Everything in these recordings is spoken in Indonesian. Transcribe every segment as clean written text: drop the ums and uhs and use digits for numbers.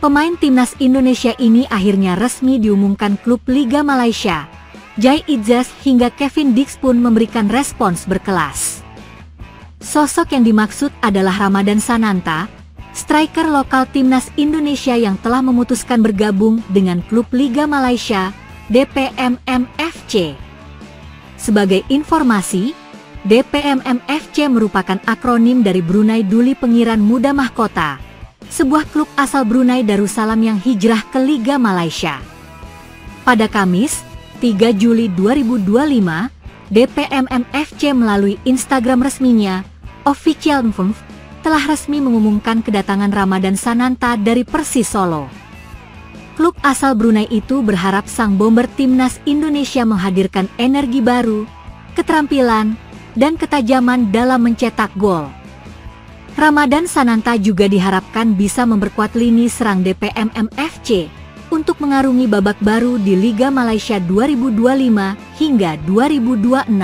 Pemain timnas Indonesia ini akhirnya resmi diumumkan klub Liga Malaysia. Jai Izzas hingga Kevin Dix pun memberikan respons berkelas. Sosok yang dimaksud adalah Ramadan Sananta, striker lokal timnas Indonesia yang telah memutuskan bergabung dengan klub Liga Malaysia, DPMM FC. Sebagai informasi, DPMM FC merupakan akronim dari Brunei Duli Pengiran Muda Mahkota, sebuah klub asal Brunei Darussalam yang hijrah ke Liga Malaysia. Pada Kamis, 3 Juli 2025, DPMM FC melalui Instagram resminya, Official Move, telah resmi mengumumkan kedatangan Ramadan Sananta dari Persis Solo. Klub asal Brunei itu berharap sang bomber timnas Indonesia menghadirkan energi baru, keterampilan, dan ketajaman dalam mencetak gol. Ramadan Sananta juga diharapkan bisa memperkuat lini serang DPMM FC untuk mengarungi babak baru di Liga Malaysia 2025 hingga 2026.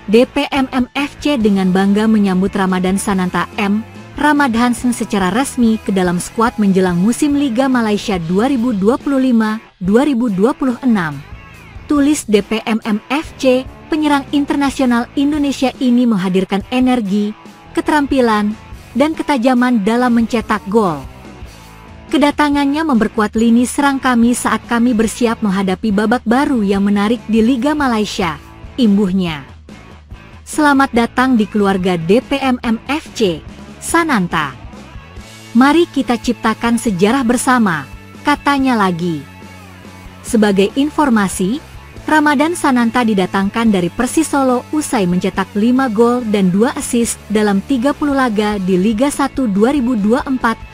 DPMM FC dengan bangga menyambut Ramadan Sananta M. Ramadhansen secara resmi ke dalam skuad menjelang musim Liga Malaysia 2025-2026. Tulis DPMM FC, penyerang internasional Indonesia ini menghadirkan energi, keterampilan, dan ketajaman dalam mencetak gol. Kedatangannya memperkuat lini serang kami saat kami bersiap menghadapi babak baru yang menarik di Liga Malaysia, imbuhnya. Selamat datang di keluarga DPMM FC, Sananta. Mari kita ciptakan sejarah bersama, katanya lagi. Sebagai informasi, Ramadan Sananta didatangkan dari Persis Solo usai mencetak 5 gol dan 2 assist dalam 30 laga di Liga 1 2024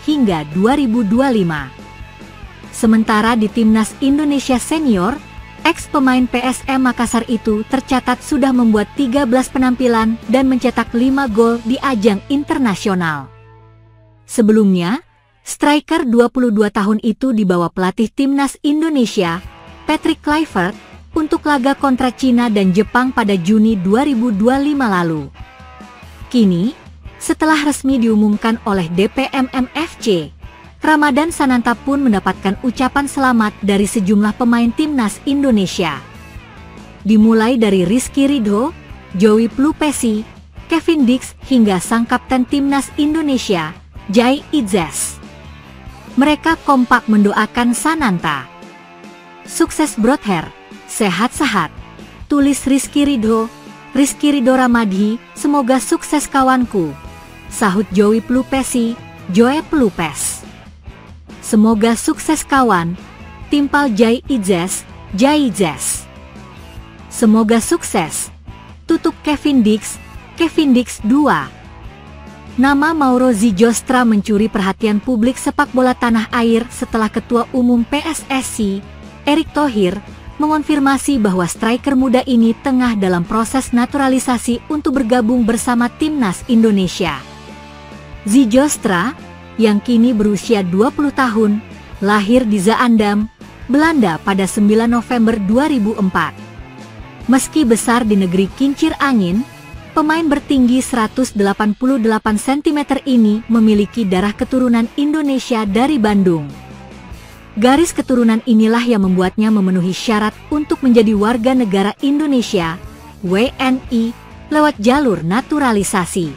hingga 2025. Sementara di Timnas Indonesia Senior, ex-pemain PSM Makassar itu tercatat sudah membuat 13 penampilan dan mencetak 5 gol di ajang internasional. Sebelumnya, striker 22 tahun itu dibawa pelatih Timnas Indonesia, Patrick Kluivert, untuk laga kontra Cina dan Jepang pada Juni 2025 lalu. Kini, setelah resmi diumumkan oleh DPMM FC, Ramadan Sananta pun mendapatkan ucapan selamat dari sejumlah pemain timnas Indonesia. Dimulai dari Rizky Ridho, Joey Plupesi, Kevin Dix hingga sang kapten timnas Indonesia, Jai Izzas. Mereka kompak mendoakan Sananta. Sukses Brother, sehat-sehat, tulis Rizky Ridho Ramadhi, semoga sukses kawanku, sahut Joey Plupesi, Joe Plupes. Semoga sukses kawan, timpal Jai Izzas, Jai Izzas. Semoga sukses, tutup Kevin Dix 2. Nama Mauro Zijostra mencuri perhatian publik sepak bola tanah air setelah Ketua Umum PSSI, Erick Thohir, mengonfirmasi bahwa striker muda ini tengah dalam proses naturalisasi untuk bergabung bersama timnas Indonesia. Zijostra, yang kini berusia 20 tahun, lahir di Zaandam, Belanda pada 9 November 2004. Meski besar di negeri kincir angin, pemain bertinggi 188 cm ini memiliki darah keturunan Indonesia dari Bandung. Garis keturunan inilah yang membuatnya memenuhi syarat untuk menjadi warga negara Indonesia, WNI, lewat jalur naturalisasi.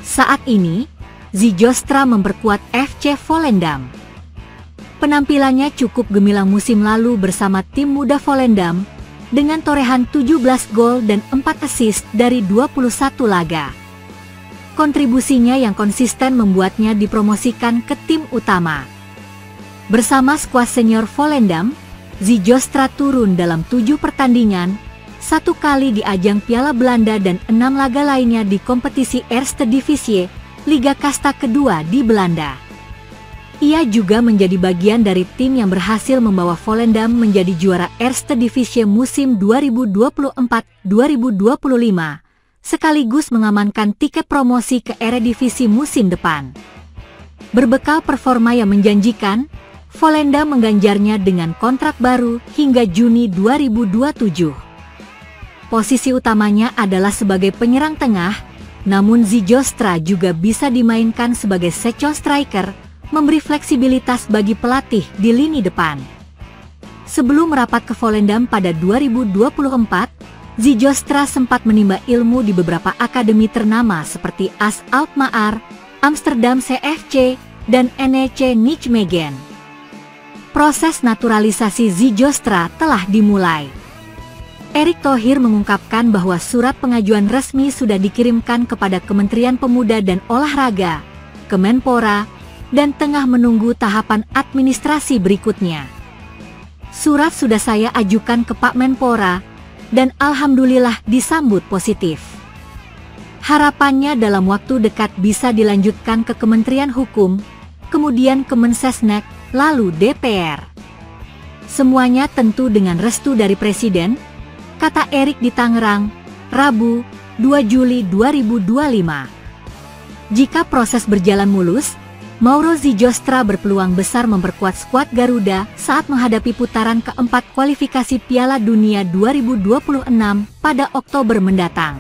Saat ini, Zijostra memperkuat FC Volendam. Penampilannya cukup gemilang musim lalu bersama tim muda Volendam, dengan torehan 17 gol dan 4 assist dari 21 laga. Kontribusinya yang konsisten membuatnya dipromosikan ke tim utama. Bersama skuad senior Volendam, Zijostra turun dalam 7 pertandingan, 1 kali di ajang Piala Belanda dan 6 laga lainnya di kompetisi Eerste Divisie, Liga Kasta kedua di Belanda. Ia juga menjadi bagian dari tim yang berhasil membawa Volendam menjadi juara Eerste Divisie musim 2024-2025, sekaligus mengamankan tiket promosi ke Eredivisie musim depan. Berbekal performa yang menjanjikan, Volendam mengganjarnya dengan kontrak baru hingga Juni 2027. Posisi utamanya adalah sebagai penyerang tengah, namun Zijostra juga bisa dimainkan sebagai second striker, memberi fleksibilitas bagi pelatih di lini depan. Sebelum merapat ke Volendam pada 2024, Zijostra sempat menimba ilmu di beberapa akademi ternama seperti AS Alkmaar, Amsterdam CFC, dan NEC Nijmegen. Proses naturalisasi Zijostra telah dimulai. Erick Thohir mengungkapkan bahwa surat pengajuan resmi sudah dikirimkan kepada Kementerian Pemuda dan Olahraga, Kemenpora, dan tengah menunggu tahapan administrasi berikutnya. Surat sudah saya ajukan ke Pak Menpora, dan alhamdulillah disambut positif. Harapannya dalam waktu dekat bisa dilanjutkan ke Kementerian Hukum, kemudian Kemensesnek, lalu DPR. Semuanya tentu dengan restu dari Presiden, kata Erick di Tangerang, Rabu, 2 Juli 2025. Jika proses berjalan mulus, Mauro Zijostra berpeluang besar memperkuat skuad Garuda saat menghadapi putaran keempat kualifikasi Piala Dunia 2026 pada Oktober mendatang.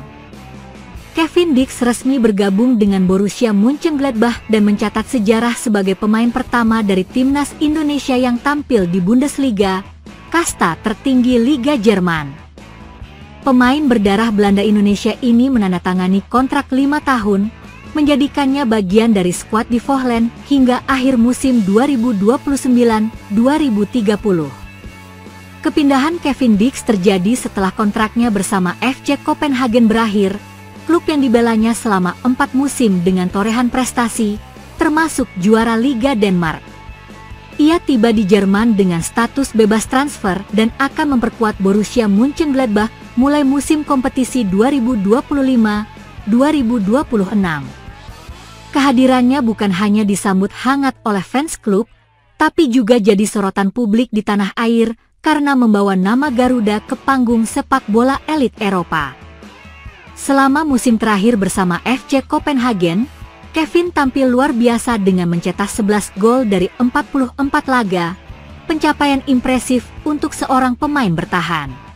Kevin Dix resmi bergabung dengan Borussia Mönchengladbach dan mencatat sejarah sebagai pemain pertama dari timnas Indonesia yang tampil di Bundesliga, kasta tertinggi Liga Jerman. Pemain berdarah Belanda Indonesia ini menandatangani kontrak 5 tahun, menjadikannya bagian dari skuad di Volendam hingga akhir musim 2029-2030. Kepindahan Kevin Dix terjadi setelah kontraknya bersama FC Copenhagen berakhir, klub yang dibelanya selama 4 musim dengan torehan prestasi, termasuk juara Liga Denmark. Ia tiba di Jerman dengan status bebas transfer dan akan memperkuat Borussia Mönchengladbach mulai musim kompetisi 2025-2026. Kehadirannya bukan hanya disambut hangat oleh fans klub, tapi juga jadi sorotan publik di tanah air karena membawa nama Garuda ke panggung sepak bola elit Eropa. Selama musim terakhir bersama FC Copenhagen, Kevin tampil luar biasa dengan mencetak 11 gol dari 44 laga, pencapaian impresif untuk seorang pemain bertahan.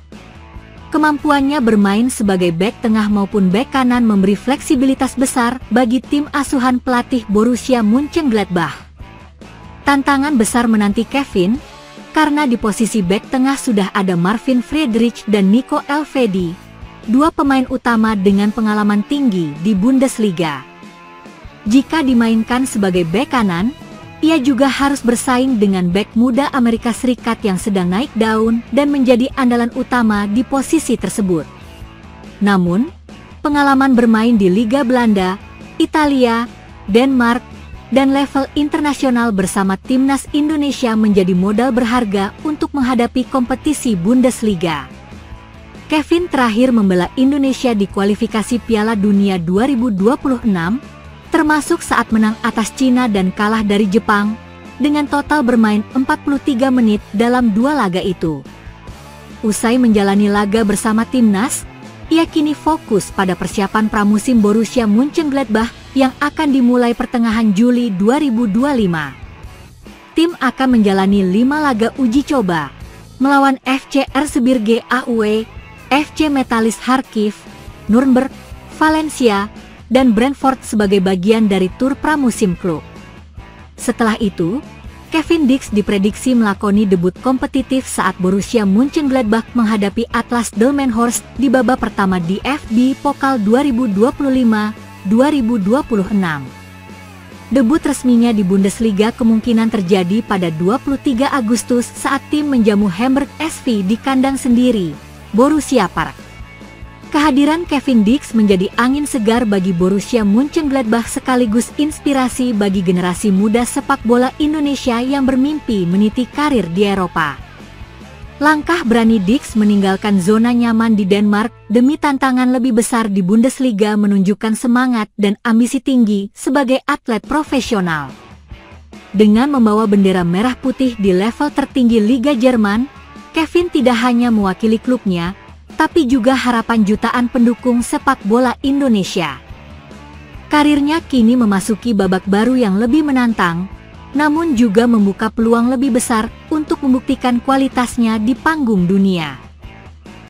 Kemampuannya bermain sebagai bek tengah maupun bek kanan memberi fleksibilitas besar bagi tim asuhan pelatih Borussia Mönchengladbach. Tantangan besar menanti Kevin, karena di posisi bek tengah sudah ada Marvin Friedrich dan Nico Elvedi, dua pemain utama dengan pengalaman tinggi di Bundesliga. Jika dimainkan sebagai bek kanan, ia juga harus bersaing dengan bek muda Amerika Serikat yang sedang naik daun dan menjadi andalan utama di posisi tersebut. Namun, pengalaman bermain di Liga Belanda, Italia, Denmark, dan level internasional bersama timnas Indonesia menjadi modal berharga untuk menghadapi kompetisi Bundesliga. Kevin terakhir membela Indonesia di kualifikasi Piala Dunia 2026, termasuk saat menang atas Cina dan kalah dari Jepang, dengan total bermain 43 menit dalam 2 laga itu. Usai menjalani laga bersama timnas, ia kini fokus pada persiapan pramusim Borussia Mönchengladbach yang akan dimulai pertengahan Juli 2025. Tim akan menjalani 5 laga uji coba, melawan FC Erzgebirge Aue, FC Metalist Kharkiv, Nuremberg, Valencia, dan Brentford sebagai bagian dari tur pramusim klub. Setelah itu, Kevin Dix diprediksi melakoni debut kompetitif saat Borussia Mönchengladbach menghadapi Atlas Delmenhorst di babak pertama di DFB Pokal 2025-2026. Debut resminya di Bundesliga kemungkinan terjadi pada 23 Agustus saat tim menjamu Hamburg SV di kandang sendiri, Borussia Park. Kehadiran Kevin Dix menjadi angin segar bagi Borussia Mönchengladbach sekaligus inspirasi bagi generasi muda sepak bola Indonesia yang bermimpi meniti karir di Eropa. Langkah berani Dix meninggalkan zona nyaman di Denmark demi tantangan lebih besar di Bundesliga menunjukkan semangat dan ambisi tinggi sebagai atlet profesional. Dengan membawa bendera merah putih di level tertinggi Liga Jerman, Kevin tidak hanya mewakili klubnya, tapi juga harapan jutaan pendukung sepak bola Indonesia. Karirnya kini memasuki babak baru yang lebih menantang, namun juga membuka peluang lebih besar untuk membuktikan kualitasnya di panggung dunia.